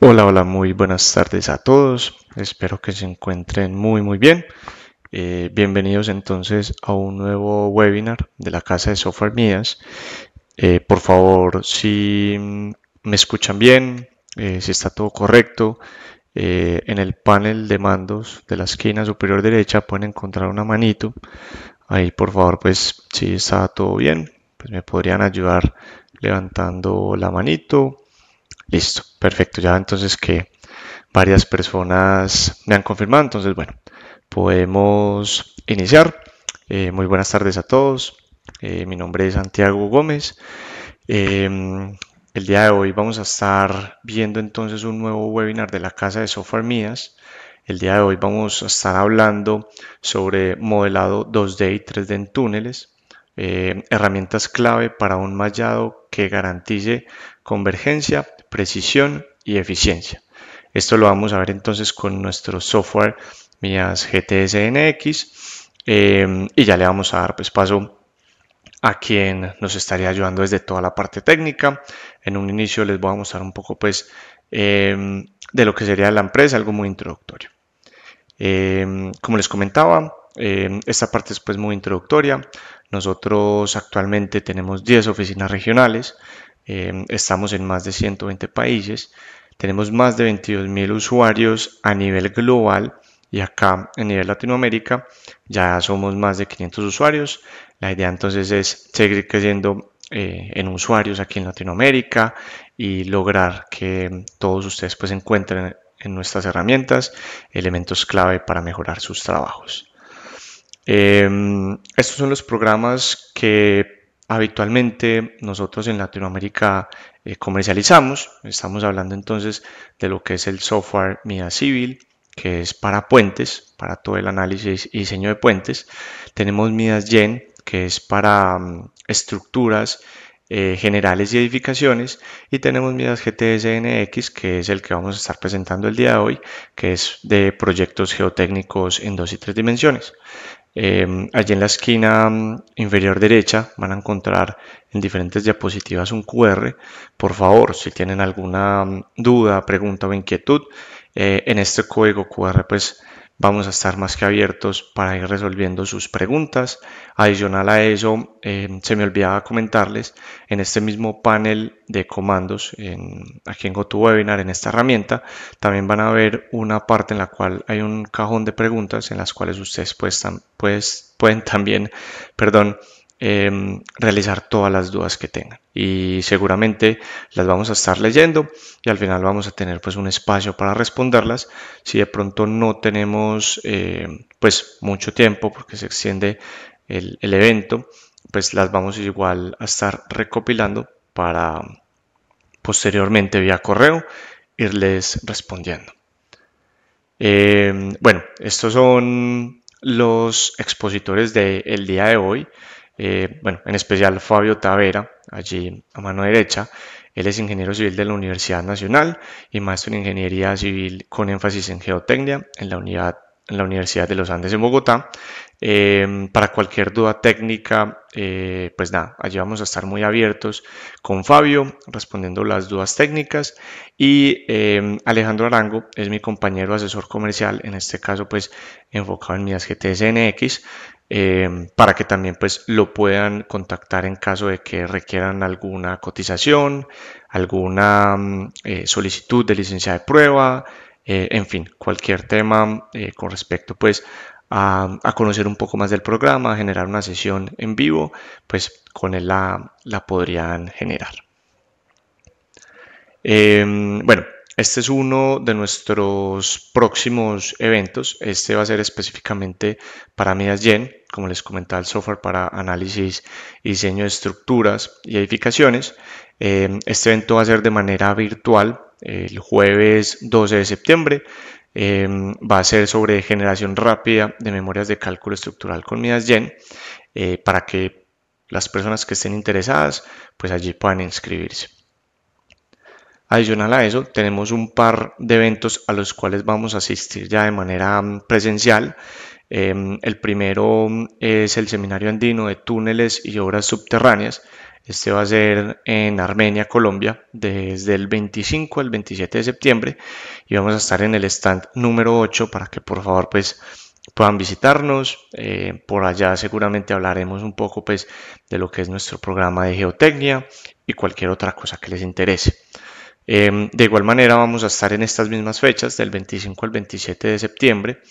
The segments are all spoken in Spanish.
Hola, hola, muy buenas tardes a todos. Espero que se encuentren muy bien. Bienvenidos entonces a un nuevo webinar de la Casa de Software Mías. Por favor, si me escuchan bien, si está todo correcto, en el panel de mandos de la esquina superior derecha pueden encontrar una manito. Ahí, por favor, pues si está todo bien, pues me podrían ayudar levantando la manito. Listo, perfecto. Ya entonces que varias personas me han confirmado, entonces bueno, podemos iniciar. Muy buenas tardes a todos. Mi nombre es Santiago Gómez. El día de hoy vamos a estar viendo entonces un nuevo webinar de la Casa de Software Mías. El día de hoy vamos a estar hablando sobre modelado 2D y 3D en túneles, herramientas clave para un mallado que garantice convergencia, precisión y eficiencia. Esto lo vamos a ver entonces con nuestro software Mías GTS-NX, y ya le vamos a dar pues paso a quien nos estaría ayudando desde toda la parte técnica. En un inicio les voy a mostrar un poco pues de lo que sería la empresa, algo muy introductorio. Como les comentaba, esta parte es pues muy introductoria. Nosotros actualmente tenemos 10 oficinas regionales, estamos en más de 120 países, tenemos más de 22.000 usuarios a nivel global y acá a nivel Latinoamérica ya somos más de 500 usuarios. La idea entonces es seguir creciendo en usuarios aquí en Latinoamérica y lograr que todos ustedes pues encuentren en nuestras herramientas elementos clave para mejorar sus trabajos. Estos son los programas que habitualmente nosotros en Latinoamérica comercializamos. Estamos hablando entonces de lo que es el software MIA Civil, que es para puentes, para todo el análisis y diseño de puentes. Tenemos MIDAS Gen, que es para estructuras generales y edificaciones, y tenemos Midas GTS-NX, que es el que vamos a estar presentando el día de hoy, que es de proyectos geotécnicos en 2 y 3 dimensiones. Allí en la esquina inferior derecha van a encontrar en diferentes diapositivas un QR. Por favor, si tienen alguna duda, pregunta o inquietud, en este código QR pues vamos a estar más que abiertos para ir resolviendo sus preguntas. Adicional a eso, se me olvidaba comentarles, en este mismo panel de comandos, aquí en GoToWebinar, en esta herramienta, también van a ver una parte en la cual hay un cajón de preguntas en las cuales ustedes pueden también, perdón, realizar todas las dudas que tengan, y seguramente las vamos a estar leyendo y al final vamos a tener pues un espacio para responderlas. Si de pronto no tenemos pues mucho tiempo porque se extiende el evento, pues las vamos igual a estar recopilando para posteriormente vía correo irles respondiendo. Bueno, estos son los expositores del día de hoy. Bueno, en especial Fabio Tavera, allí a mano derecha. Él es ingeniero civil de la Universidad Nacional y maestro en ingeniería civil con énfasis en geotecnia en la Universidad de los Andes en Bogotá. Para cualquier duda técnica, pues nada, allí vamos a estar muy abiertos con Fabio respondiendo las dudas técnicas, y Alejandro Arango es mi compañero asesor comercial, en este caso pues enfocado en Midas GTS-NX, para que también pues lo puedan contactar en caso de que requieran alguna cotización, alguna solicitud de licencia de prueba, en fin, cualquier tema con respecto pues a conocer un poco más del programa, a generar una sesión en vivo, pues con él la podrían generar. Bueno, este es uno de nuestros próximos eventos. Este va a ser específicamente para Midas Gen, como les comentaba, el software para análisis y diseño de estructuras y edificaciones. Este evento va a ser de manera virtual el jueves 12 de septiembre. Va a ser sobre generación rápida de memorias de cálculo estructural con Midas Gen, para que las personas que estén interesadas pues allí puedan inscribirse. Adicional a eso, tenemos un par de eventos a los cuales vamos a asistir ya de manera presencial. El primero es el Seminario Andino de Túneles y Obras Subterráneas. Este va a ser en Armenia, Colombia, desde el 25 al 27 de septiembre y vamos a estar en el stand número 8 para que por favor pues puedan visitarnos. Por allá seguramente hablaremos un poco pues de lo que es nuestro programa de geotecnia y cualquier otra cosa que les interese. De igual manera vamos a estar en estas mismas fechas, del 25 al 27 de septiembre,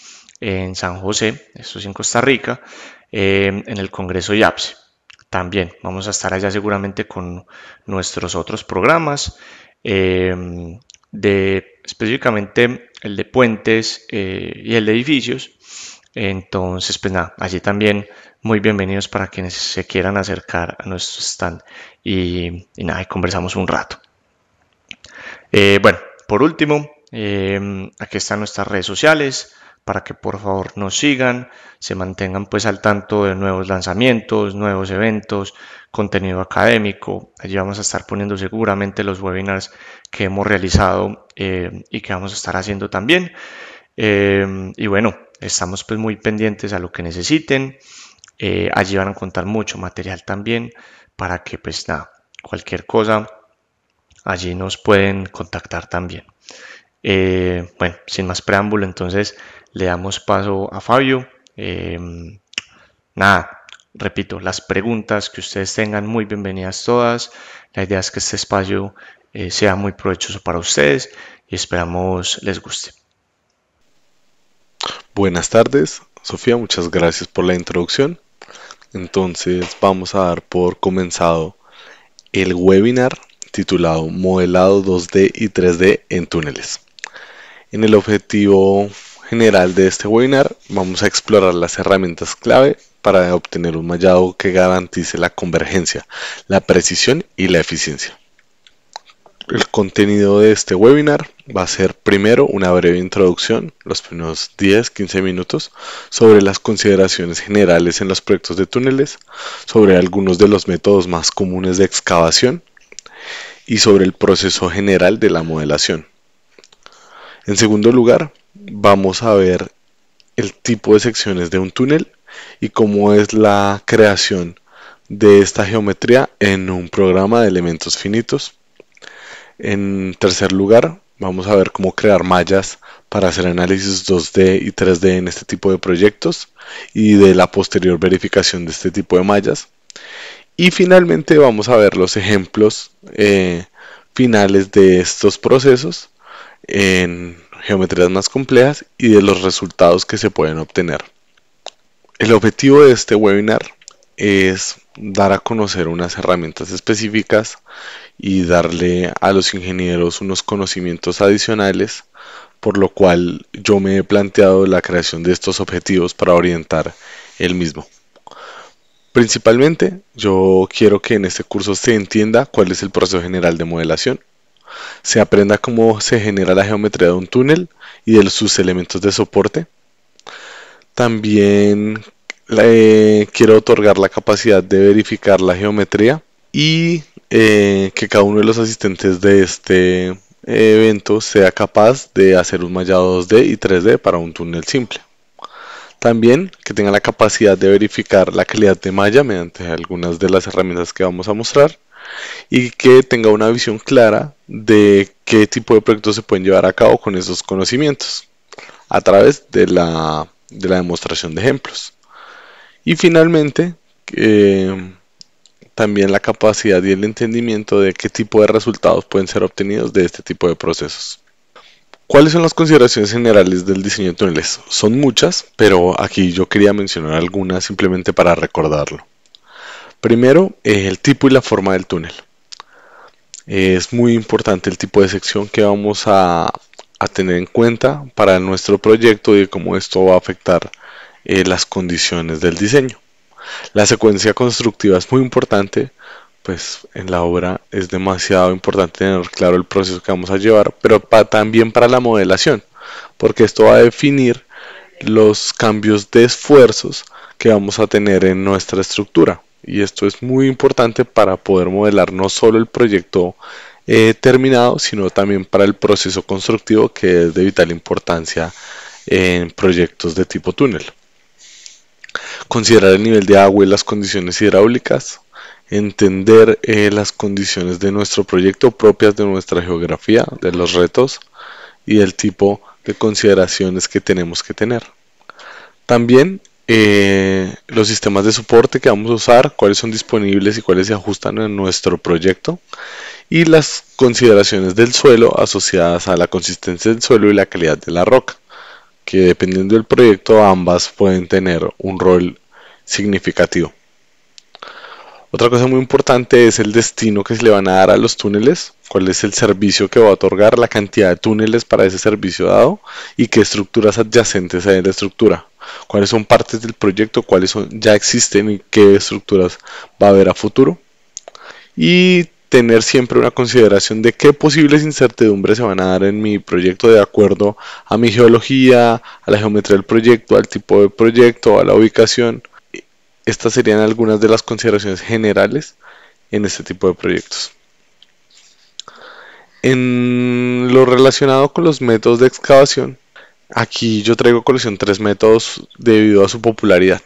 en San José, esto es en Costa Rica, en el Congreso YAPSE. También vamos a estar allá seguramente con nuestros otros programas, específicamente el de puentes y el de edificios. Entonces, pues nada, allí también muy bienvenidos para quienes se quieran acercar a nuestro stand y nada, y conversamos un rato. Bueno, por último, aquí están nuestras redes sociales para que por favor nos sigan, se mantengan pues al tanto de nuevos lanzamientos, nuevos eventos, contenido académico. Allí vamos a estar poniendo seguramente los webinars que hemos realizado y que vamos a estar haciendo también. Y bueno, estamos pues muy pendientes a lo que necesiten. Allí van a encontrar mucho material también para que pues nada, cualquier cosa allí nos pueden contactar también. Bueno, sin más preámbulo, entonces le damos paso a Fabio. Nada, repito, las preguntas que ustedes tengan, muy bienvenidas todas. La idea es que este espacio sea muy provechoso para ustedes y esperamos les guste. Buenas tardes, Sofía, muchas gracias por la introducción. Entonces vamos a dar por comenzado el webinar titulado Modelado 2D y 3D en túneles. En el objetivo general de este webinar vamos a explorar las herramientas clave para obtener un mallado que garantice la convergencia, la precisión y la eficiencia. El contenido de este webinar va a ser primero una breve introducción, los primeros 10-15 minutos, sobre las consideraciones generales en los proyectos de túneles, sobre algunos de los métodos más comunes de excavación y sobre el proceso general de la modelación. En segundo lugar, vamos a ver el tipo de secciones de un túnel y cómo es la creación de esta geometría en un programa de elementos finitos. En tercer lugar, vamos a ver cómo crear mallas para hacer análisis 2D y 3D en este tipo de proyectos y de la posterior verificación de este tipo de mallas. Y finalmente vamos a ver los ejemplos finales de estos procesos en geometrías más complejas y de los resultados que se pueden obtener. El objetivo de este webinar es dar a conocer unas herramientas específicas y darle a los ingenieros unos conocimientos adicionales, por lo cual yo me he planteado la creación de estos objetivos para orientar el mismo. Principalmente, yo quiero que en este curso se entienda cuál es el proceso general de modelación, se aprenda cómo se genera la geometría de un túnel y de sus elementos de soporte. También quiero otorgar la capacidad de verificar la geometría y que cada uno de los asistentes de este evento sea capaz de hacer un mallado 2D y 3D para un túnel simple. También que tenga la capacidad de verificar la calidad de malla mediante algunas de las herramientas que vamos a mostrar y que tenga una visión clara de qué tipo de proyectos se pueden llevar a cabo con esos conocimientos a través de la demostración de ejemplos. Y finalmente, también la capacidad y el entendimiento de qué tipo de resultados pueden ser obtenidos de este tipo de procesos. ¿Cuáles son las consideraciones generales del diseño de túneles? Son muchas, pero aquí yo quería mencionar algunas simplemente para recordarlo. Primero, el tipo y la forma del túnel. Es muy importante el tipo de sección que vamos a tener en cuenta para nuestro proyecto y cómo esto va a afectar las condiciones del diseño. La secuencia constructiva es muy importante, pues en la obra es demasiado importante tener claro el proceso que vamos a llevar, pero también para la modelación, porque esto va a definir los cambios de esfuerzos que vamos a tener en nuestra estructura. Y esto es muy importante para poder modelar no solo el proyecto terminado, sino también para el proceso constructivo, que es de vital importancia en proyectos de tipo túnel. considerar el nivel de agua y las condiciones hidráulicas, entender las condiciones de nuestro proyecto propias de nuestra geografía, de los retos y el tipo de consideraciones que tenemos que tener. También los sistemas de soporte que vamos a usar, cuáles son disponibles y cuáles se ajustan en nuestro proyecto, y las consideraciones del suelo asociadas a la consistencia del suelo y la calidad de la roca, que dependiendo del proyecto ambas pueden tener un rol significativo. Otra cosa muy importante es el destino que se le van a dar a los túneles, cuál es el servicio que va a otorgar, la cantidad de túneles para ese servicio dado y qué estructuras adyacentes hay en la estructura, cuáles son partes del proyecto, ya existen y qué estructuras va a haber a futuro. Y tener siempre una consideración de qué posibles incertidumbres se van a dar en mi proyecto de acuerdo a mi geología, a la geometría del proyecto, al tipo de proyecto, a la ubicación. Estas serían algunas de las consideraciones generales en este tipo de proyectos. En lo relacionado con los métodos de excavación, aquí yo traigo a colación 3 métodos debido a su popularidad.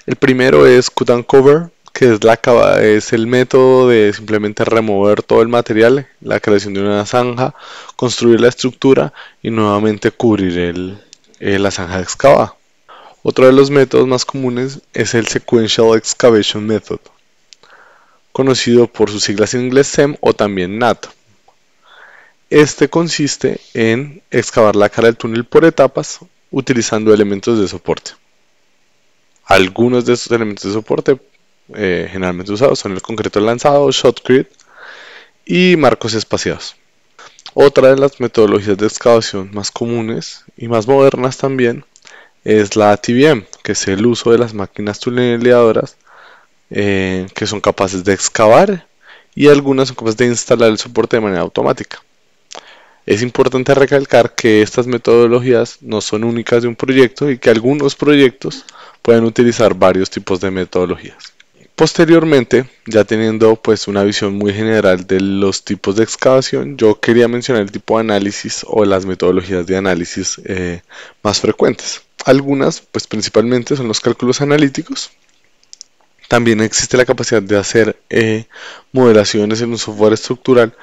El primero es Cut and Cover, que es el método de simplemente remover todo el material, la creación de una zanja, construir la estructura y nuevamente cubrir la zanja excavada. Otro de los métodos más comunes es el Sequential Excavation Method, conocido por sus siglas en inglés SEM o también NAT. Este consiste en excavar la cara del túnel por etapas utilizando elementos de soporte. Algunos de estos elementos de soporte generalmente usados son el concreto lanzado, shotcrete y marcos espaciados. Otra de las metodologías de excavación más comunes y más modernas también es la TBM, que es el uso de las máquinas tuneleadoras que son capaces de excavar y algunas son capaces de instalar el soporte de manera automática. Es importante recalcar que estas metodologías no son únicas de un proyecto y que algunos proyectos pueden utilizar varios tipos de metodologías. Posteriormente, ya teniendo pues una visión muy general de los tipos de excavación, yo quería mencionar el tipo de análisis o las metodologías de análisis más frecuentes. Algunas, pues principalmente son los cálculos analíticos. También existe la capacidad de hacer modelaciones en un software estructural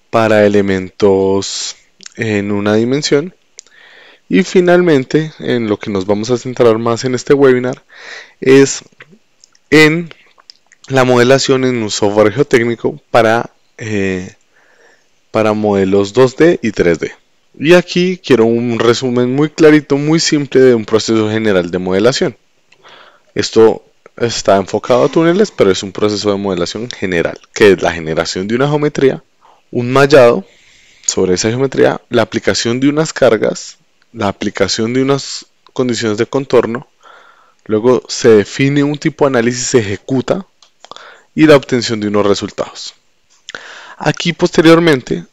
para elementos en una dimensión. Y finalmente, en lo que nos vamos a centrar más en este webinar, es en la modelación en un software geotécnico para modelos 2D y 3D. Y aquí quiero un resumen muy clarito, muy simple de un proceso general de modelación. Esto está enfocado a túneles, pero es un proceso de modelación general, que es la generación de una geometría, un mallado sobre esa geometría, la aplicación de unas cargas, la aplicación de unas condiciones de contorno, luego se define un tipo de análisis, se ejecuta y la obtención de unos resultados. Aquí posteriormente,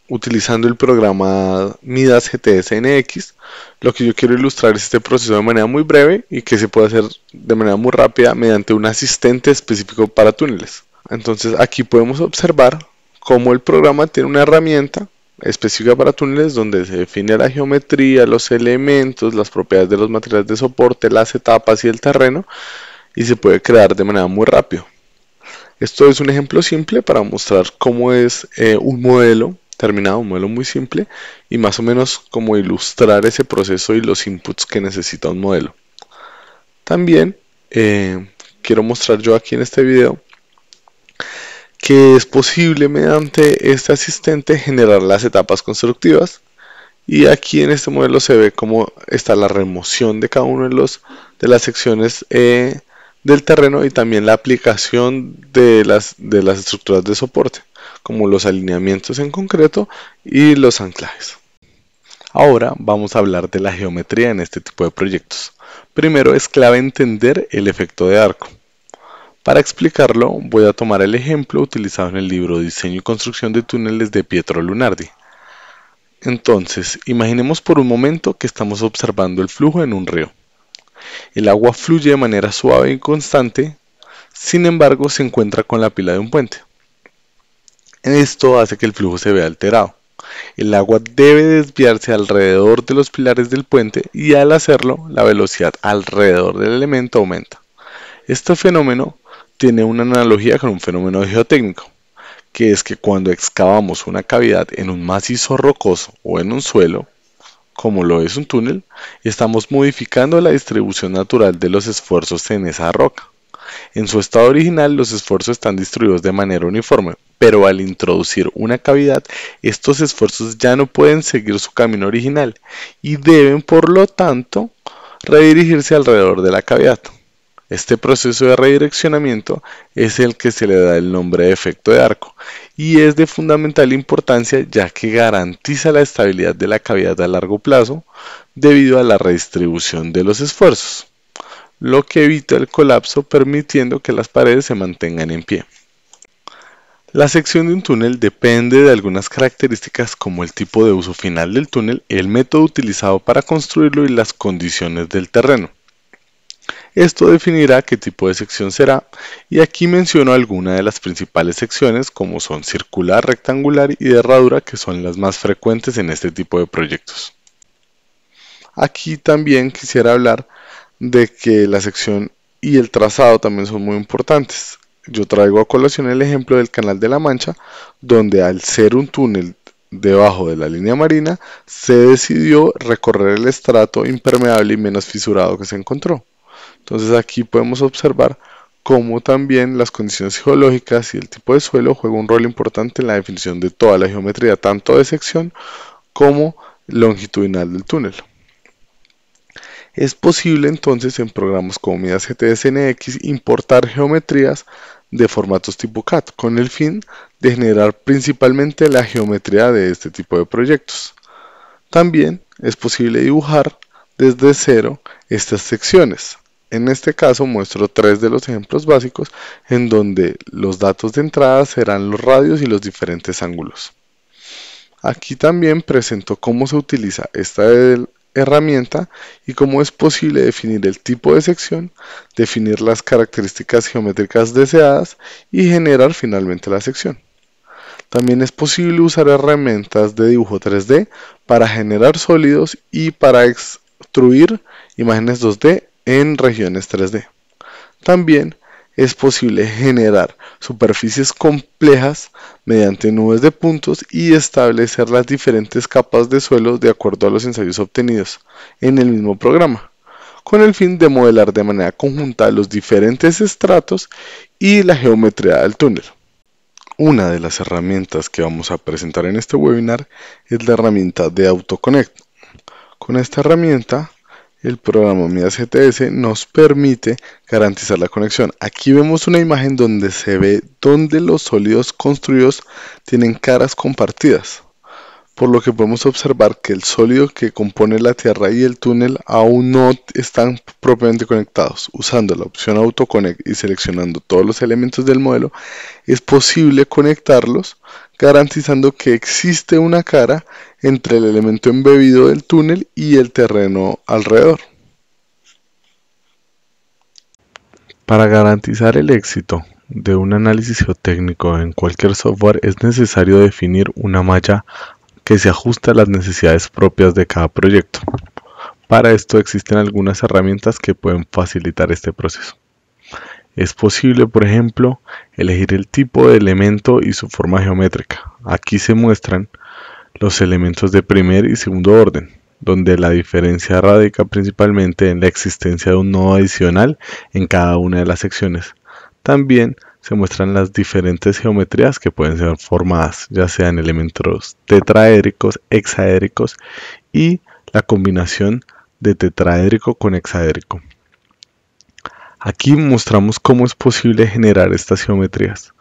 utilizando el programa Midas GTS NX, lo que yo quiero ilustrar es este proceso de manera muy breve y que se puede hacer de manera muy rápida mediante un asistente específico para túneles. Entonces aquí podemos observar cómo el programa tiene una herramienta específica para túneles donde se define la geometría, los elementos, las propiedades de los materiales de soporte, las etapas y el terreno, y se puede crear de manera muy rápida. Esto es un ejemplo simple para mostrar cómo es un modelo terminado, un modelo muy simple, y más o menos cómo ilustrar ese proceso y los inputs que necesita un modelo. También quiero mostrar yo aquí en este video que es posible mediante este asistente generar las etapas constructivas, y aquí en este modelo se ve cómo está la remoción de cada uno de las secciones del terreno y también la aplicación de las estructuras de soporte, como los alineamientos en concreto y los anclajes. Ahora vamos a hablar de la geometría en este tipo de proyectos. Primero es clave entender el efecto de arco. Para explicarlo voy a tomar el ejemplo utilizado en el libro Diseño y Construcción de Túneles de Pietro Lunardi. Entonces, imaginemos por un momento que estamos observando el flujo en un río. El agua fluye de manera suave y constante, sin embargo se encuentra con la pila de un puente. Esto hace que el flujo se vea alterado. El agua debe desviarse alrededor de los pilares del puente y al hacerlo, la velocidad alrededor del elemento aumenta. Este fenómeno tiene una analogía con un fenómeno geotécnico, que es que cuando excavamos una cavidad en un macizo rocoso o en un suelo, como lo es un túnel, estamos modificando la distribución natural de los esfuerzos en esa roca. En su estado original, los esfuerzos están distribuidos de manera uniforme, pero al introducir una cavidad, estos esfuerzos ya no pueden seguir su camino original y deben, por lo tanto, redirigirse alrededor de la cavidad. Este proceso de redireccionamiento es el que se le da el nombre de efecto de arco y es de fundamental importancia ya que garantiza la estabilidad de la cavidad a largo plazo debido a la redistribución de los esfuerzos, lo que evita el colapso permitiendo que las paredes se mantengan en pie. La sección de un túnel depende de algunas características como el tipo de uso final del túnel, el método utilizado para construirlo y las condiciones del terreno. Esto definirá qué tipo de sección será, y aquí menciono algunas de las principales secciones como son circular, rectangular y de herradura, que son las más frecuentes en este tipo de proyectos. Aquí también quisiera hablar de que la sección y el trazado también son muy importantes. Yo traigo a colación el ejemplo del Canal de la Mancha, donde al ser un túnel debajo de la línea marina, se decidió recorrer el estrato impermeable y menos fisurado que se encontró. Entonces aquí podemos observar cómo también las condiciones geológicas y el tipo de suelo juegan un rol importante en la definición de toda la geometría, tanto de sección como longitudinal del túnel. Es posible entonces en programas como Midas GTS-NX importar geometrías de formatos tipo CAD con el fin de generar principalmente la geometría de este tipo de proyectos. También es posible dibujar desde cero estas secciones. En este caso muestro tres de los ejemplos básicos en donde los datos de entrada serán los radios y los diferentes ángulos. Aquí también presento cómo se utiliza esta herramienta y cómo es posible definir el tipo de sección, definir las características geométricas deseadas y generar finalmente la sección. También es posible usar herramientas de dibujo 3D para generar sólidos y para extruir imágenes 2D en regiones 3D. También es posible generar superficies complejas mediante nubes de puntos y establecer las diferentes capas de suelo de acuerdo a los ensayos obtenidos en el mismo programa, con el fin de modelar de manera conjunta los diferentes estratos y la geometría del túnel. Una de las herramientas que vamos a presentar en este webinar es la herramienta de AutoConnect. Con esta herramienta, el programa Midas GTS nos permite garantizar la conexión. Aquí vemos una imagen donde se ve donde los sólidos construidos tienen caras compartidas, por lo que podemos observar que el sólido que compone la tierra y el túnel aún no están propiamente conectados. Usando la opción AutoConnect y seleccionando todos los elementos del modelo, es posible conectarlos, garantizando que existe una cara entre el elemento embebido del túnel y el terreno alrededor. Para garantizar el éxito de un análisis geotécnico en cualquier software es necesario definir una malla que se ajusta a las necesidades propias de cada proyecto. Para esto existen algunas herramientas que pueden facilitar este proceso. Es posible, por ejemplo, elegir el tipo de elemento y su forma geométrica. Aquí se muestran los elementos de primer y segundo orden, donde la diferencia radica principalmente en la existencia de un nodo adicional en cada una de las secciones. También se muestran las diferentes geometrías que pueden ser formadas, ya sean elementos tetraédricos, hexaédricos y la combinación de tetraédrico con hexaédrico. Aquí mostramos cómo es posible generar estas geometrías.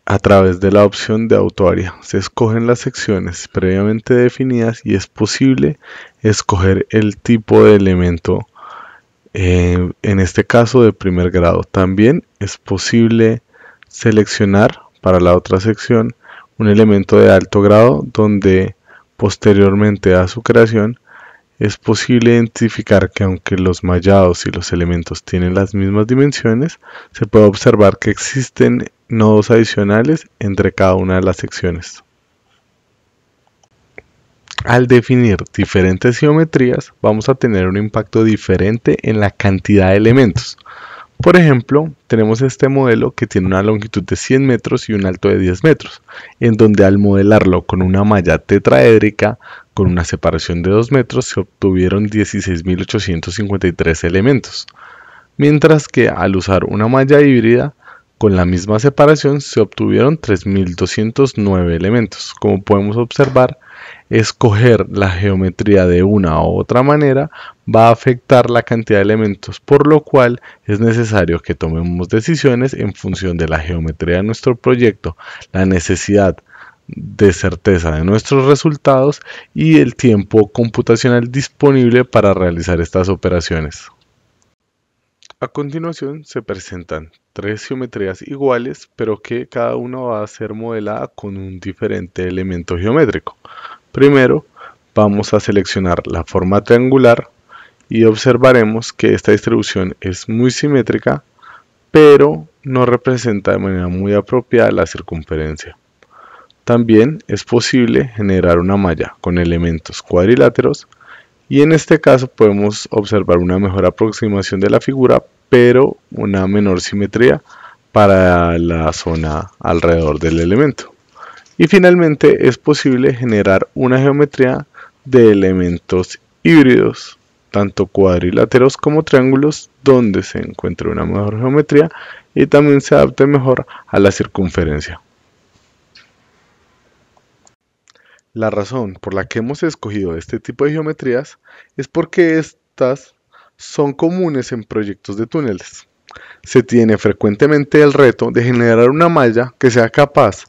A través de la opción de AutoArea se escogen las secciones previamente definidas y es posible escoger el tipo de elemento, en este caso de primer grado. También es posible seleccionar para la otra sección un elemento de alto grado donde posteriormente a su creación es posible identificar que aunque los mallados y los elementos tienen las mismas dimensiones, se puede observar que existen nodos adicionales entre cada una de las secciones. Al definir diferentes geometrías, vamos a tener un impacto diferente en la cantidad de elementos. Por ejemplo, tenemos este modelo que tiene una longitud de 100 metros y un alto de 10 metros, en donde al modelarlo con una malla tetraédrica con una separación de 2 metros se obtuvieron 16.853 elementos, mientras que al usar una malla híbrida con la misma separación se obtuvieron 3.209 elementos. Como podemos observar, escoger la geometría de una u otra manera va a afectar la cantidad de elementos, por lo cual es necesario que tomemos decisiones en función de la geometría de nuestro proyecto, la necesidad de certeza de nuestros resultados y el tiempo computacional disponible para realizar estas operaciones. A continuación se presentan tres geometrías iguales, pero que cada una va a ser modelada con un diferente elemento geométrico. Primero, vamos a seleccionar la forma triangular y observaremos que esta distribución es muy simétrica, pero no representa de manera muy apropiada la circunferencia. También es posible generar una malla con elementos cuadriláteros y en este caso podemos observar una mejor aproximación de la figura, pero una menor simetría para la zona alrededor del elemento. Y finalmente es posible generar una geometría de elementos híbridos, tanto cuadriláteros como triángulos, donde se encuentre una mejor geometría y también se adapte mejor a la circunferencia. La razón por la que hemos escogido este tipo de geometrías es porque estas son comunes en proyectos de túneles. Se tiene frecuentemente el reto de generar una malla que sea capaz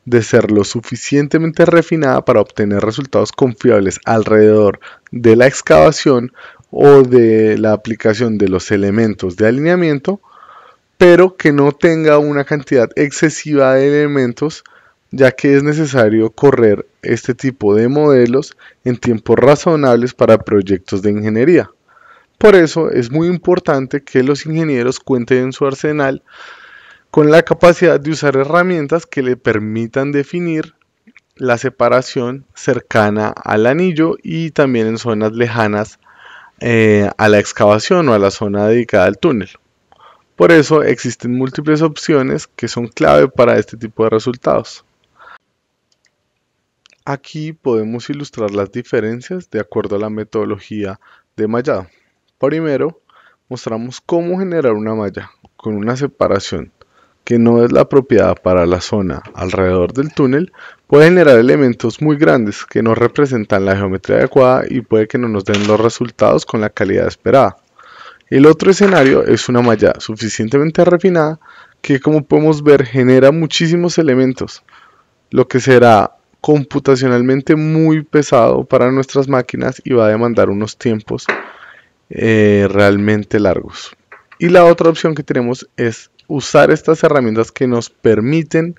de ser lo suficientemente refinada para obtener resultados confiables alrededor de la excavación o de la aplicación de los elementos de alineamiento, pero que no tenga una cantidad excesiva de elementos, ya que es necesario correr este tipo de modelos en tiempos razonables para proyectos de ingeniería. Por eso es muy importante que los ingenieros cuenten en su arsenal con la capacidad de usar herramientas que le permitan definir la separación cercana al anillo y también en zonas lejanas a la excavación o a la zona dedicada al túnel. Por eso existen múltiples opciones que son clave para este tipo de resultados. Aquí podemos ilustrar las diferencias de acuerdo a la metodología de mallado. Primero, mostramos cómo generar una malla con una separación que no es la apropiada para la zona alrededor del túnel, puede generar elementos muy grandes que no representan la geometría adecuada y puede que no nos den los resultados con la calidad esperada. El otro escenario es una malla suficientemente refinada que, como podemos ver, genera muchísimos elementos, lo que será computacionalmente muy pesado para nuestras máquinas y va a demandar unos tiempos realmente largos. Y la otra opción que tenemos es usar estas herramientas que nos permiten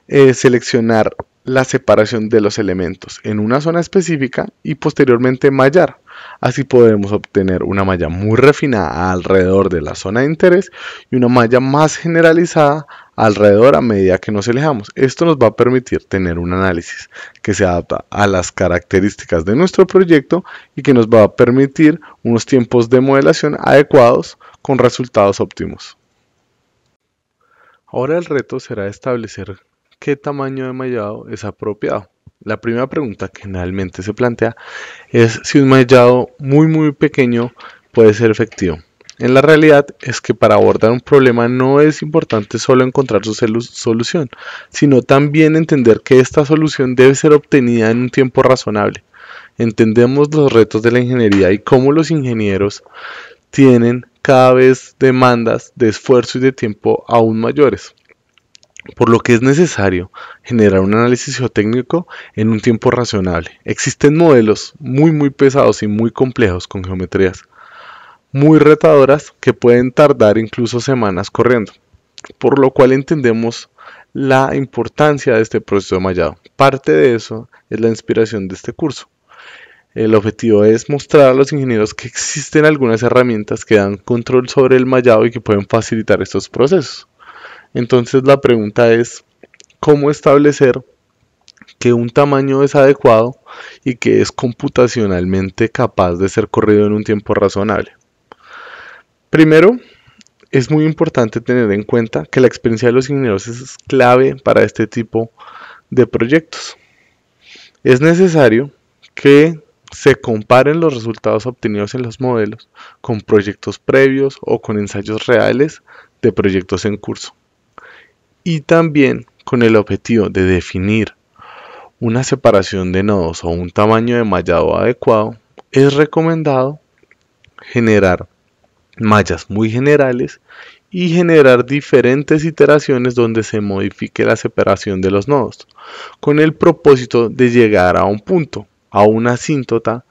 seleccionar la separación de los elementos en una zona específica y posteriormente mallar. Así podemos obtener una malla muy refinada alrededor de la zona de interés y una malla más generalizada alrededor a medida que nos alejamos. Esto nos va a permitir tener un análisis que se adapta a las características de nuestro proyecto y que nos va a permitir unos tiempos de modelación adecuados con resultados óptimos. Ahora el reto será establecer qué tamaño de mallado es apropiado. La primera pregunta que generalmente se plantea es si un mallado muy pequeño puede ser efectivo. En la realidad es que para abordar un problema no es importante solo encontrar su solución, sino también entender que esta solución debe ser obtenida en un tiempo razonable. Entendemos los retos de la ingeniería y cómo los ingenieros tienen cada vez demandas de esfuerzo y de tiempo aún mayores, por lo que es necesario generar un análisis geotécnico en un tiempo razonable. Existen modelos muy pesados y muy complejos con geometrías muy retadoras que pueden tardar incluso semanas corriendo, por lo cual entendemos la importancia de este proceso de mallado. Parte de eso es la inspiración de este curso. El objetivo es mostrar a los ingenieros que existen algunas herramientas que dan control sobre el mallado y que pueden facilitar estos procesos. Entonces la pregunta es, ¿cómo establecer que un tamaño es adecuado y que es computacionalmente capaz de ser corrido en un tiempo razonable. Primero, es muy importante tener en cuenta que la experiencia de los ingenieros es clave para este tipo de proyectos. Es necesario que se comparen los resultados obtenidos en los modelos con proyectos previos o con ensayos reales de proyectos en curso. Y también con el objetivo de definir una separación de nodos o un tamaño de mallado adecuado, es recomendado generar mallas muy generales y generar diferentes iteraciones donde se modifique la separación de los nodos, con el propósito de llegar a un punto, a una asíntota,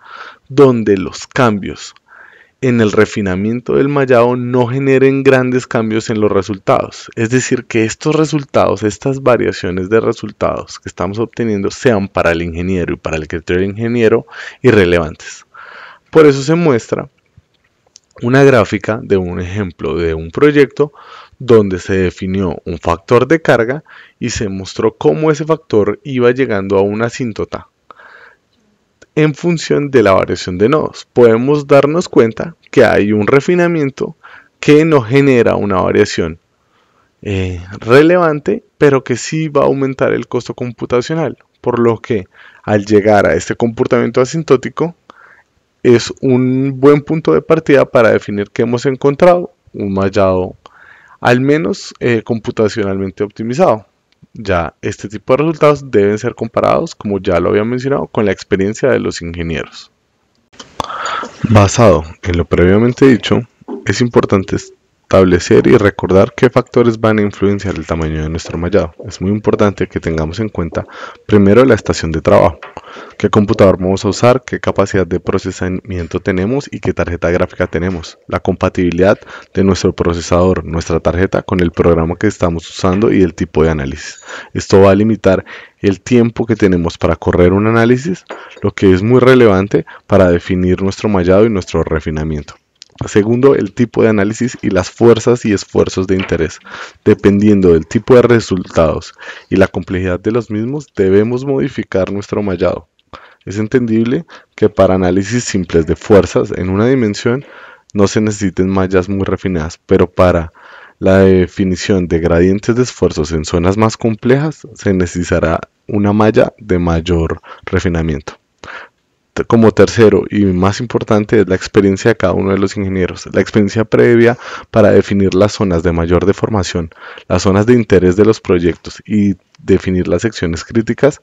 donde los cambios en el refinamiento del mallado no generen grandes cambios en los resultados. Es decir, que estos resultados, estas variaciones de resultados que estamos obteniendo sean para el ingeniero y para el criterio del ingeniero irrelevantes. Por eso se muestra una gráfica de un ejemplo de un proyecto donde se definió un factor de carga y se mostró cómo ese factor iba llegando a una asíntota en función de la variación de nodos. Podemos darnos cuenta que hay un refinamiento que no genera una variación relevante, pero que sí va a aumentar el costo computacional, por lo que al llegar a este comportamiento asintótico es un buen punto de partida para definir que hemos encontrado un mallado al menos computacionalmente optimizado. Ya este tipo de resultados deben ser comparados, como ya lo había mencionado, con la experiencia de los ingenieros. Basado en lo previamente dicho, es importante establecer y recordar qué factores van a influenciar el tamaño de nuestro mallado. Es muy importante que tengamos en cuenta primero la estación de trabajo, qué computador vamos a usar, qué capacidad de procesamiento tenemos y qué tarjeta gráfica tenemos, la compatibilidad de nuestro procesador, nuestra tarjeta con el programa que estamos usando y el tipo de análisis. Esto va a limitar el tiempo que tenemos para correr un análisis, lo que es muy relevante para definir nuestro mallado y nuestro refinamiento. Segundo, el tipo de análisis y las fuerzas y esfuerzos de interés. Dependiendo del tipo de resultados y la complejidad de los mismos, debemos modificar nuestro mallado. Es entendible que para análisis simples de fuerzas en una dimensión no se necesiten mallas muy refinadas, pero para la definición de gradientes de esfuerzos en zonas más complejas se necesitará una malla de mayor refinamiento. Como tercero y más importante es la experiencia de cada uno de los ingenieros, la experiencia previa para definir las zonas de mayor deformación, las zonas de interés de los proyectos y definir las secciones críticas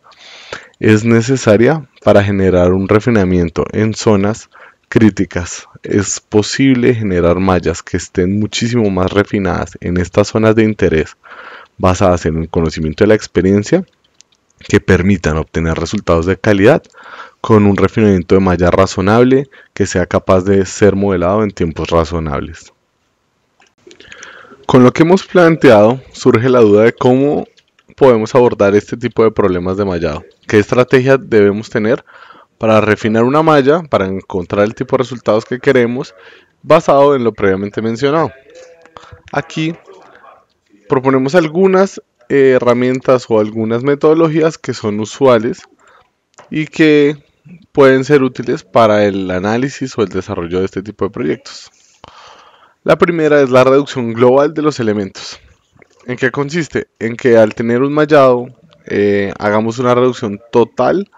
es necesaria para generar un refinamiento en zonas críticas. Es posible generar mallas que estén muchísimo más refinadas en estas zonas de interés basadas en el conocimiento de la experiencia que permitan obtener resultados de calidad con un refinamiento de malla razonable que sea capaz de ser modelado en tiempos razonables. Con lo que hemos planteado surge la duda de cómo podemos abordar este tipo de problemas de mallado. ¿Qué estrategia debemos tener para refinar una malla para encontrar el tipo de resultados que queremos basado en lo previamente mencionado? Aquí proponemos algunas herramientas o algunas metodologías que son usuales y que pueden ser útiles para el análisis o el desarrollo de este tipo de proyectos. La primera es la reducción global de los elementos. ¿En qué consiste? En que al tener un mallado hagamos una reducción total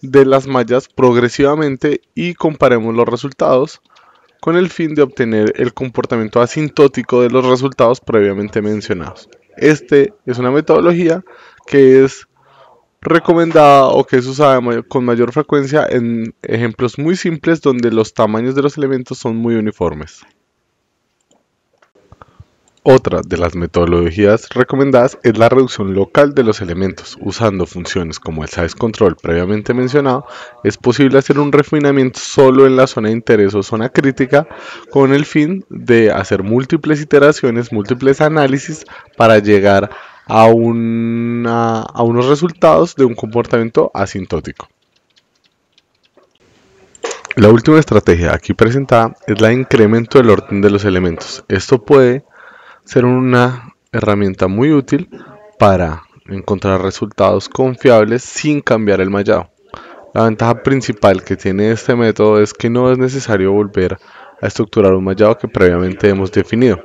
de las mallas progresivamente y comparemos los resultados con el fin de obtener el comportamiento asintótico de los resultados previamente mencionados. Este es una metodología que es recomendada o que es usada con mayor frecuencia en ejemplos muy simples donde los tamaños de los elementos son muy uniformes. Otra de las metodologías recomendadas es la reducción local de los elementos. Usando funciones como el size control previamente mencionado, es posible hacer un refinamiento solo en la zona de interés o zona crítica con el fin de hacer múltiples iteraciones, múltiples análisis para llegar a unos resultados de un comportamiento asintótico. La última estrategia aquí presentada es la de incremento del orden de los elementos. Esto puede ser una herramienta muy útil para encontrar resultados confiables sin cambiar el mallado. La ventaja principal que tiene este método es que no es necesario volver a estructurar un mallado que previamente hemos definido.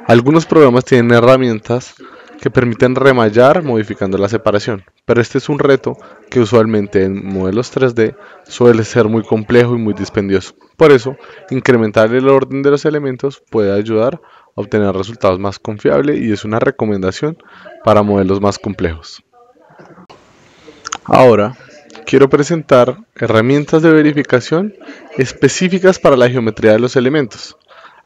Algunos programas tienen herramientas que permiten remallar modificando la separación, pero este es un reto que usualmente en modelos 3D suele ser muy complejo y muy dispendioso. Por eso, incrementar el orden de los elementos puede ayudar a obtener resultados más confiables y es una recomendación para modelos más complejos. Ahora, quiero presentar herramientas de verificación específicas para la geometría de los elementos.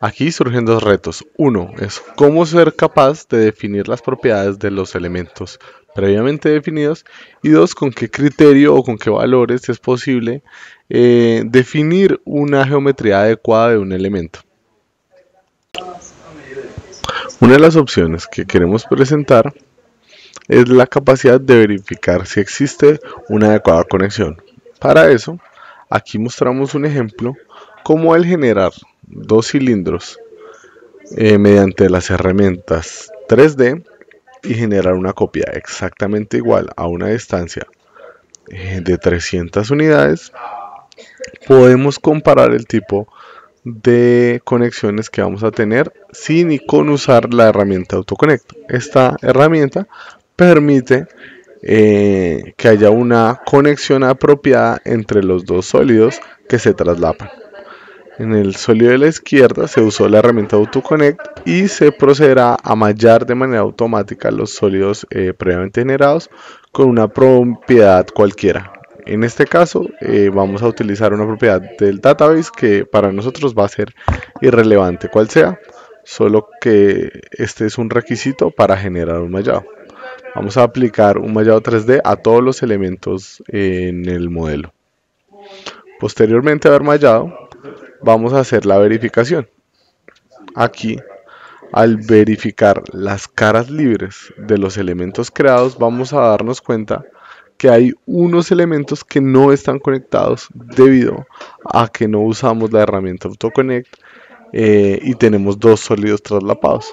Aquí surgen dos retos. Uno es cómo ser capaz de definir las propiedades de los elementos previamente definidos. Y dos, con qué criterio o con qué valores es posible definir una geometría adecuada de un elemento. Una de las opciones que queremos presentar es la capacidad de verificar si existe una adecuada conexión. Para eso, aquí mostramos un ejemplo como el generar dos cilindros mediante las herramientas 3D y generar una copia exactamente igual a una distancia de 300 unidades, podemos comparar el tipo de conexiones que vamos a tener sin y con usar la herramienta AutoConnect. Esta herramienta permite que haya una conexión apropiada entre los dos sólidos que se traslapan. En el sólido de la izquierda se usó la herramienta AutoConnect y se procederá a mallar de manera automática los sólidos previamente generados con una propiedad cualquiera. En este caso vamos a utilizar una propiedad del database que para nosotros va a ser irrelevante cual sea, solo que este es un requisito para generar un mallado. Vamos a aplicar un mallado 3D a todos los elementos en el modelo. Posteriormente a haber mallado, vamos a hacer la verificación. Aquí, al verificar las caras libres de los elementos creados, vamos a darnos cuenta que hay unos elementos que no están conectados debido a que no usamos la herramienta AutoConnect y tenemos dos sólidos traslapados.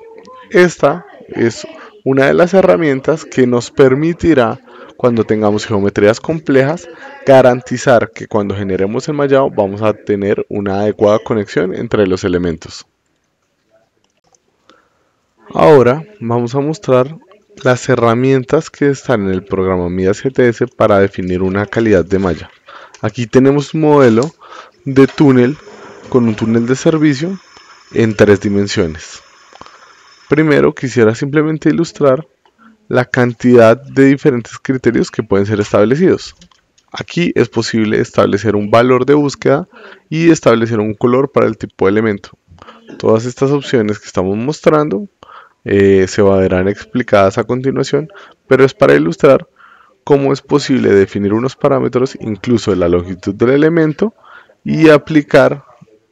Esta es una de las herramientas que nos permitirá, cuando tengamos geometrías complejas, garantizar que cuando generemos el mallado vamos a tener una adecuada conexión entre los elementos. Ahora vamos a mostrar las herramientas que están en el programa Midas GTS para definir una calidad de malla. Aquí tenemos un modelo de túnel con un túnel de servicio en 3 dimensiones. Primero quisiera simplemente ilustrar la cantidad de diferentes criterios que pueden ser establecidos. Aquí es posible establecer un valor de búsqueda y establecer un color para el tipo de elemento. Todas estas opciones que estamos mostrando se verán explicadas a continuación, pero es para ilustrar cómo es posible definir unos parámetros incluso de la longitud del elemento y aplicar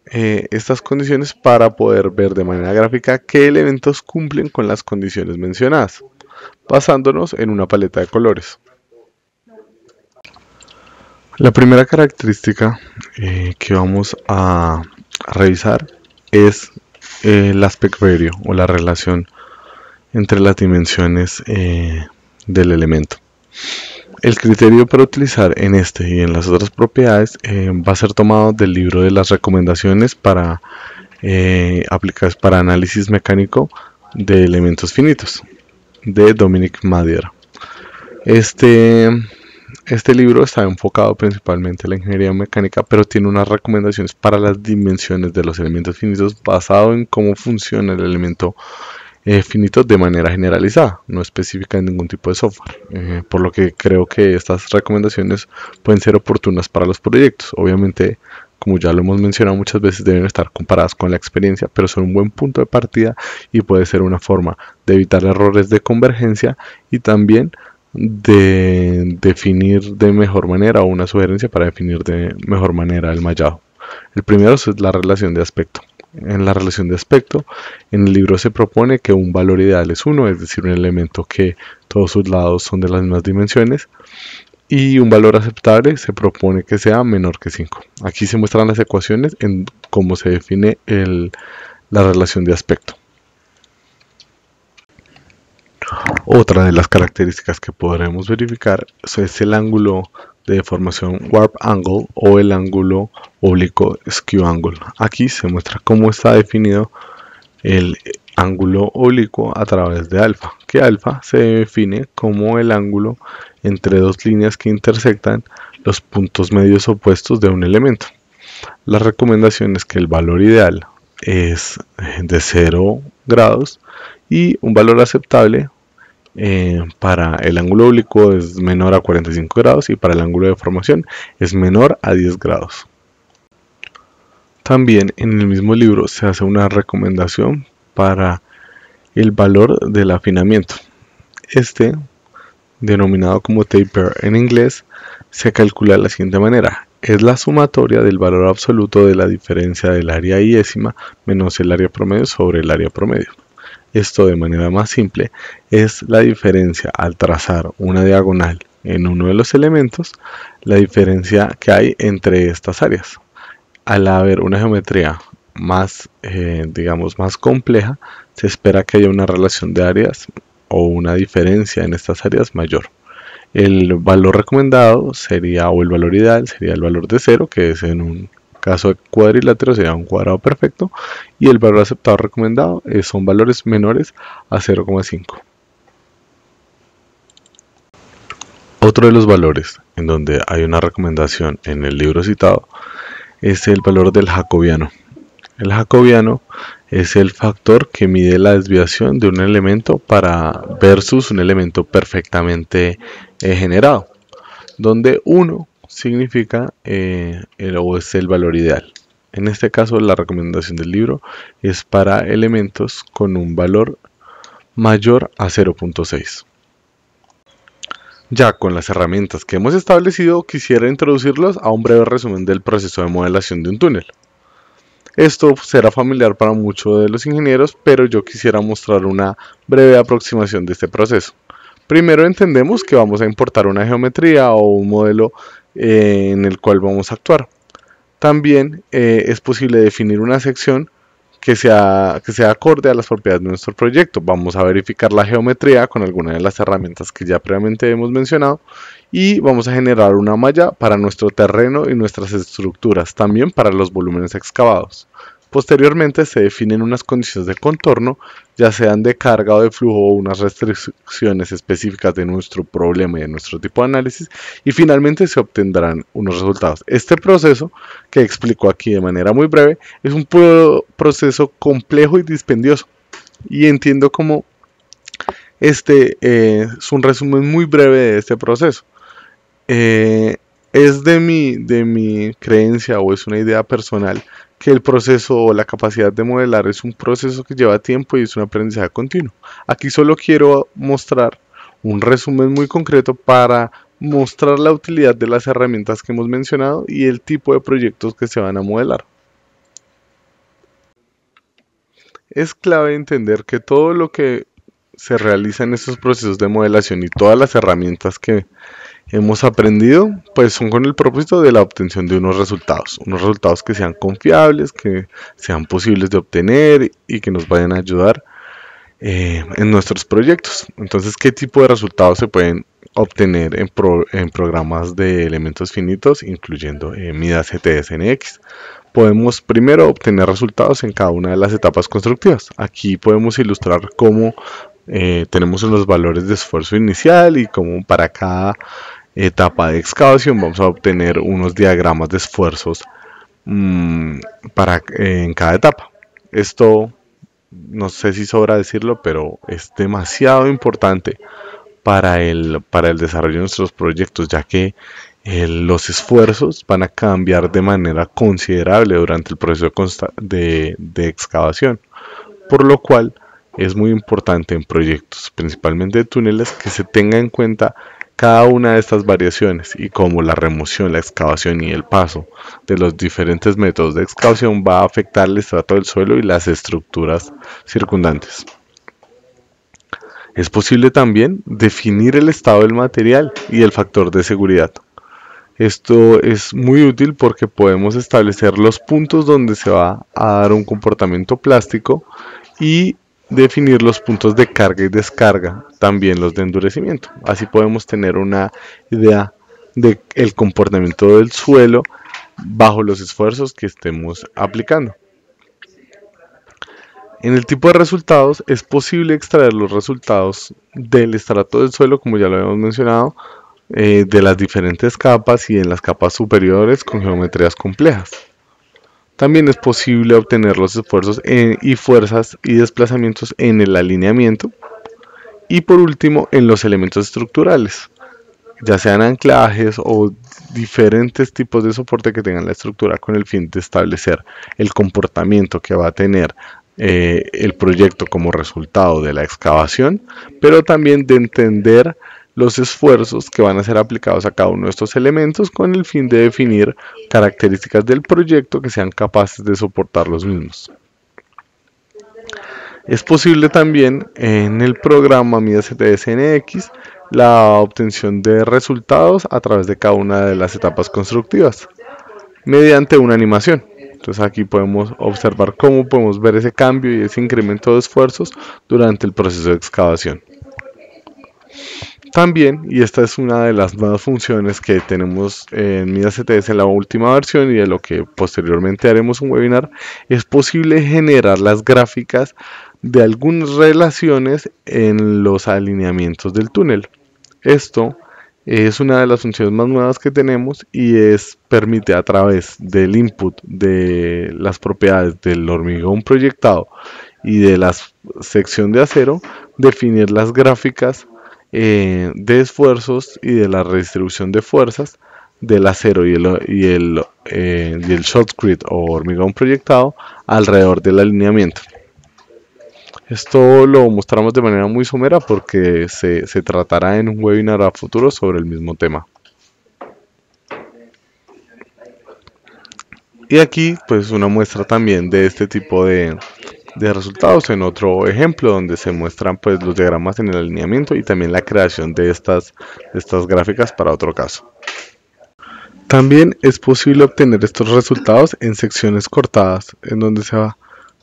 estas condiciones para poder ver de manera gráfica qué elementos cumplen con las condiciones mencionadas, basándonos en una paleta de colores. La primera característica que vamos a revisar es el aspect ratio o la relación entre las dimensiones del elemento. El criterio para utilizar en este y en las otras propiedades va a ser tomado del libro de las recomendaciones para aplicadas para análisis mecánico de elementos finitos de Dominic Madier. Este libro está enfocado principalmente en la ingeniería mecánica, pero tiene unas recomendaciones para las dimensiones de los elementos finitos basado en cómo funciona el elemento finito de manera generalizada, no específica en ningún tipo de software, por lo que creo que estas recomendaciones pueden ser oportunas para los proyectos. Obviamente, como ya lo hemos mencionado muchas veces, deben estar comparadas con la experiencia, pero son un buen punto de partida y puede ser una forma de evitar errores de convergencia y también de definir de mejor manera o una sugerencia para definir de mejor manera el mallado. El primero es la relación de aspecto. En la relación de aspecto, en el libro se propone que un valor ideal es 1, es decir, un elemento que todos sus lados son de las mismas dimensiones, y un valor aceptable se propone que sea menor que 5. Aquí se muestran las ecuaciones en cómo se define la relación de aspecto. Otra de las características que podremos verificar es el ángulo de deformación warp angle o el ángulo oblicuo skew angle. Aquí se muestra cómo está definido el ángulo oblicuo a través de alfa, que alfa se define como el ángulo entre dos líneas que intersectan los puntos medios opuestos de un elemento. La recomendación es que el valor ideal es de 0 grados y un valor aceptable para el ángulo oblicuo es menor a 45 grados y para el ángulo de deformación es menor a 10 grados. También en el mismo libro se hace una recomendación para el valor del afinamiento. Este, denominado como taper en inglés, se calcula de la siguiente manera. Es la sumatoria del valor absoluto de la diferencia del área iésima menos el área promedio sobre el área promedio. Esto de manera más simple es la diferencia al trazar una diagonal en uno de los elementos, la diferencia que hay entre estas áreas. Al haber una geometría más, más compleja, se espera que haya una relación de áreas o una diferencia en estas áreas mayor. El valor recomendado sería, o el valor ideal sería el valor de 0, que es en un caso de cuadrilátero sería un cuadrado perfecto, y el valor aceptado recomendado son valores menores a 0,5. Otro de los valores en donde hay una recomendación en el libro citado es el valor del jacobiano. El jacobiano es el factor que mide la desviación de un elemento versus un elemento perfectamente generado, donde 1 significa o es el valor ideal. En este caso, la recomendación del libro es para elementos con un valor mayor a 0,6. Ya con las herramientas que hemos establecido, quisiera introducirlos a un breve resumen del proceso de modelación de un túnel. Esto será familiar para muchos de los ingenieros, pero yo quisiera mostrar una breve aproximación de este proceso. Primero entendemos que vamos a importar una geometría o un modelo en el cual vamos a actuar. También es posible definir una sección que sea acorde a las propiedades de nuestro proyecto. Vamos a verificar la geometría con alguna de las herramientas que ya previamente hemos mencionado y vamos a generar una malla para nuestro terreno y nuestras estructuras, también para los volúmenes excavados. Posteriormente se definen unas condiciones de contorno, ya sean de carga o de flujo o unas restricciones específicas de nuestro problema y de nuestro tipo de análisis, y finalmente se obtendrán unos resultados. Este proceso, que explico aquí de manera muy breve, es un proceso complejo y dispendioso, y entiendo como este es un resumen muy breve de este proceso. Es de mi creencia o es una idea personal que el proceso o la capacidad de modelar es un proceso que lleva tiempo y es un aprendizaje continuo. Aquí solo quiero mostrar un resumen muy concreto para mostrar la utilidad de las herramientas que hemos mencionado y el tipo de proyectos que se van a modelar. Es clave entender que todo lo que se realiza en estos procesos de modelación y todas las herramientas que hemos aprendido, pues son con el propósito de la obtención de unos resultados que sean confiables, que sean posibles de obtener y que nos vayan a ayudar en nuestros proyectos. Entonces, ¿qué tipo de resultados se pueden obtener en programas de elementos finitos, incluyendo Midas GTS-NX? Podemos primero obtener resultados en cada una de las etapas constructivas. Aquí podemos ilustrar cómo tenemos los valores de esfuerzo inicial y cómo para cada etapa de excavación vamos a obtener unos diagramas de esfuerzos en cada etapa. Esto no sé si sobra decirlo, pero es demasiado importante para el desarrollo de nuestros proyectos, ya que los esfuerzos van a cambiar de manera considerable durante el proceso de excavación, por lo cual es muy importante en proyectos, principalmente de túneles, que se tenga en cuenta cada una de estas variaciones y cómo la remoción, la excavación y el paso de los diferentes métodos de excavación va a afectar el estrato del suelo y las estructuras circundantes. Es posible también definir el estado del material y el factor de seguridad. Esto es muy útil porque podemos establecer los puntos donde se va a dar un comportamiento plástico y definir los puntos de carga y descarga, también los de endurecimiento. Así podemos tener una idea del comportamiento del suelo bajo los esfuerzos que estemos aplicando. En el tipo de resultados es posible extraer los resultados del estrato del suelo, como ya lo habíamos mencionado, de las diferentes capas y en las capas superiores con geometrías complejas. También es posible obtener los esfuerzos y fuerzas y desplazamientos en el alineamiento. Y por último, en los elementos estructurales, ya sean anclajes o diferentes tipos de soporte que tengan la estructura con el fin de establecer el comportamiento que va a tener el proyecto como resultado de la excavación, pero también de entender los esfuerzos que van a ser aplicados a cada uno de estos elementos con el fin de definir características del proyecto que sean capaces de soportar los mismos. Es posible también en el programa MidaCTS-NX la obtención de resultados a través de cada una de las etapas constructivas mediante una animación. Entonces aquí podemos observar cómo podemos ver ese cambio y ese incremento de esfuerzos durante el proceso de excavación. También, y esta es una de las nuevas funciones que tenemos en MidaCTS en la última versión y de lo que posteriormente haremos un webinar, es posible generar las gráficas de algunas relaciones en los alineamientos del túnel. Esto es una de las funciones más nuevas que tenemos y permite a través del input de las propiedades del hormigón proyectado y de la sección de acero definir las gráficas de esfuerzos y de la redistribución de fuerzas del acero y el shotcrete o hormigón proyectado alrededor del alineamiento. Esto lo mostramos de manera muy somera porque se tratará en un webinar a futuro sobre el mismo tema. Y aquí pues una muestra también de este tipo de resultados en otro ejemplo donde se muestran pues los diagramas en el alineamiento y también la creación de estas gráficas para otro caso. También es posible obtener estos resultados en secciones cortadas en donde sea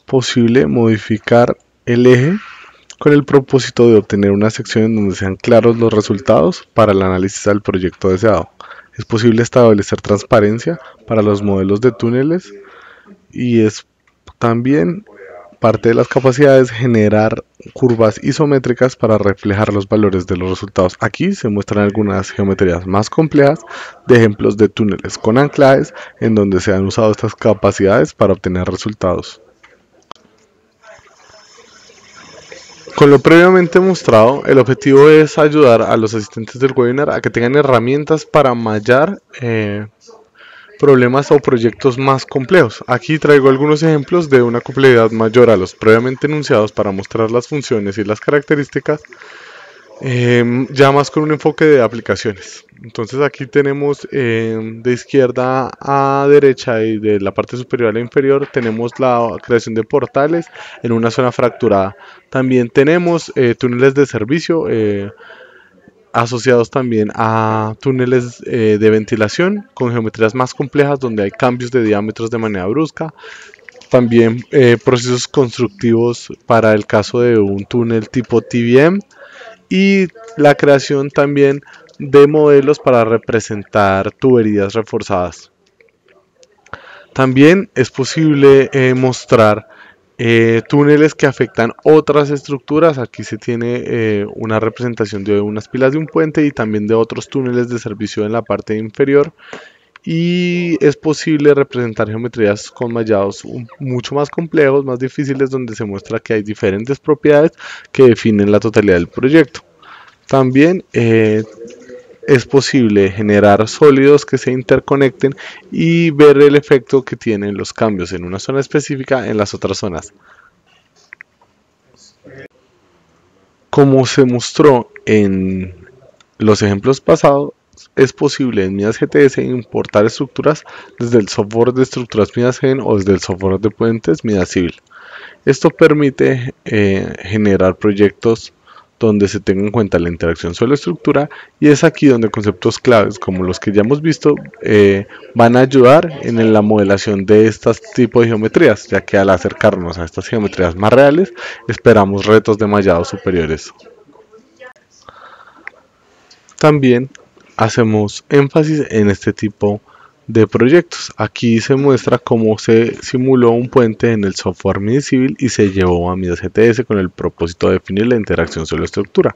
posible modificar el eje con el propósito de obtener una sección en donde sean claros los resultados para el análisis del proyecto deseado. Es posible establecer transparencia para los modelos de túneles y es también parte de las capacidades generar curvas isométricas para reflejar los valores de los resultados. Aquí se muestran algunas geometrías más complejas de ejemplos de túneles con anclajes en donde se han usado estas capacidades para obtener resultados. Con lo previamente mostrado, el objetivo es ayudar a los asistentes del webinar a que tengan herramientas para mallar problemas o proyectos más complejos. Aquí traigo algunos ejemplos de una complejidad mayor a los previamente enunciados para mostrar las funciones y las características, ya más con un enfoque de aplicaciones. Entonces aquí tenemos de izquierda a derecha y de la parte superior a la inferior tenemos la creación de portales en una zona fracturada. También tenemos túneles de servicio asociados también a túneles de ventilación con geometrías más complejas donde hay cambios de diámetros de manera brusca. También procesos constructivos para el caso de un túnel tipo TBM y la creación también de modelos para representar tuberías reforzadas. También es posible mostrar túneles que afectan otras estructuras. Aquí se tiene una representación de unas pilas de un puente y también de otros túneles de servicio en la parte inferior. Y es posible representar geometrías con mallados mucho más complejos, más difíciles, donde se muestra que hay diferentes propiedades que definen la totalidad del proyecto. También es posible generar sólidos que se interconecten y ver el efecto que tienen los cambios en una zona específica en las otras zonas. Como se mostró en los ejemplos pasados, es posible en MidaCTS importar estructuras desde el software de estructuras MidaCen o desde el software de puentes MidaCivil. Esto permite generar proyectos donde se tenga en cuenta la interacción suelo-estructura, y es aquí donde conceptos claves como los que ya hemos visto van a ayudar en la modelación de estos tipos de geometrías, ya que al acercarnos a estas geometrías más reales esperamos retos de mallado superiores. También hacemos énfasis en este tipo de proyectos. Aquí se muestra cómo se simuló un puente en el software MIDI Civil y se llevó a MIDI GTS con el propósito de definir la interacción suelo-estructura.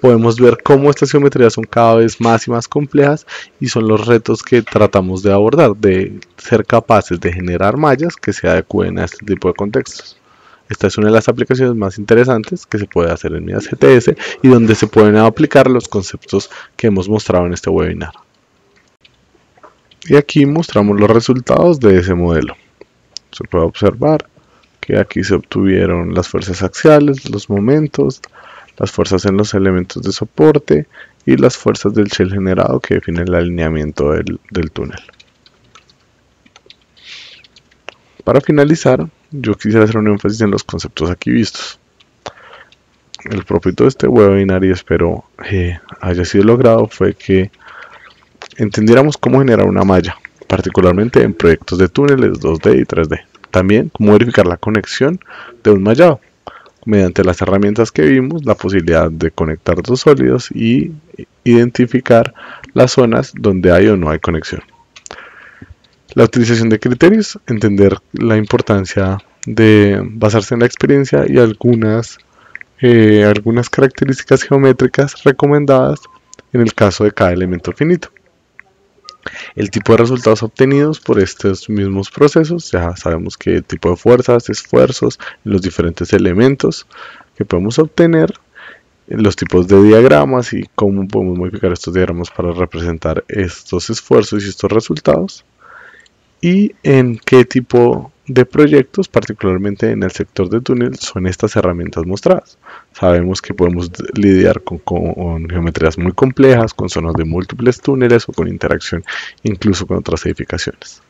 Podemos ver cómo estas geometrías son cada vez más y más complejas, y son los retos que tratamos de abordar, de ser capaces de generar mallas que se adecúen a este tipo de contextos. Esta es una de las aplicaciones más interesantes que se puede hacer en Midas GTS y donde se pueden aplicar los conceptos que hemos mostrado en este webinar. Y aquí mostramos los resultados de ese modelo. Se puede observar que aquí se obtuvieron las fuerzas axiales, los momentos, las fuerzas en los elementos de soporte y las fuerzas del shell generado que definen el alineamiento del túnel. Para finalizar, yo quisiera hacer un énfasis en los conceptos aquí vistos. El propósito de este webinar, y espero haya sido logrado, fue que entendiéramos cómo generar una malla, particularmente en proyectos de túneles 2D y 3D. También cómo verificar la conexión de un mallado, mediante las herramientas que vimos, la posibilidad de conectar dos sólidos y identificar las zonas donde hay o no hay conexión. La utilización de criterios, entender la importancia de basarse en la experiencia y algunas características geométricas recomendadas en el caso de cada elemento finito. El tipo de resultados obtenidos por estos mismos procesos, ya sabemos qué tipo de fuerzas, esfuerzos, los diferentes elementos que podemos obtener, los tipos de diagramas y cómo podemos modificar estos diagramas para representar estos esfuerzos y estos resultados, y en qué tipo de proyectos, particularmente en el sector de túnel, son estas herramientas mostradas. Sabemos que podemos lidiar con geometrías muy complejas, con zonas de múltiples túneles o con interacción incluso con otras edificaciones.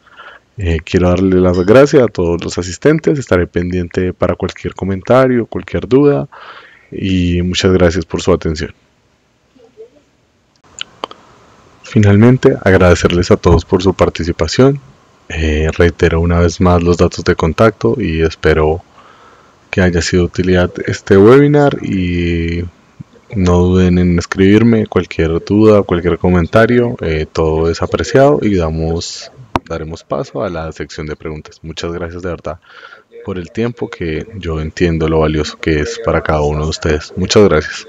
Quiero darle las gracias a todos los asistentes, estaré pendiente para cualquier comentario, cualquier duda, y muchas gracias por su atención. Finalmente, agradecerles a todos por su participación. Reitero una vez más los datos de contacto y espero que haya sido de utilidad este webinar, y no duden en escribirme cualquier duda, cualquier comentario, todo es apreciado, y daremos paso a la sección de preguntas. Muchas gracias de verdad por el tiempo, que yo entiendo lo valioso que es para cada uno de ustedes. Muchas gracias.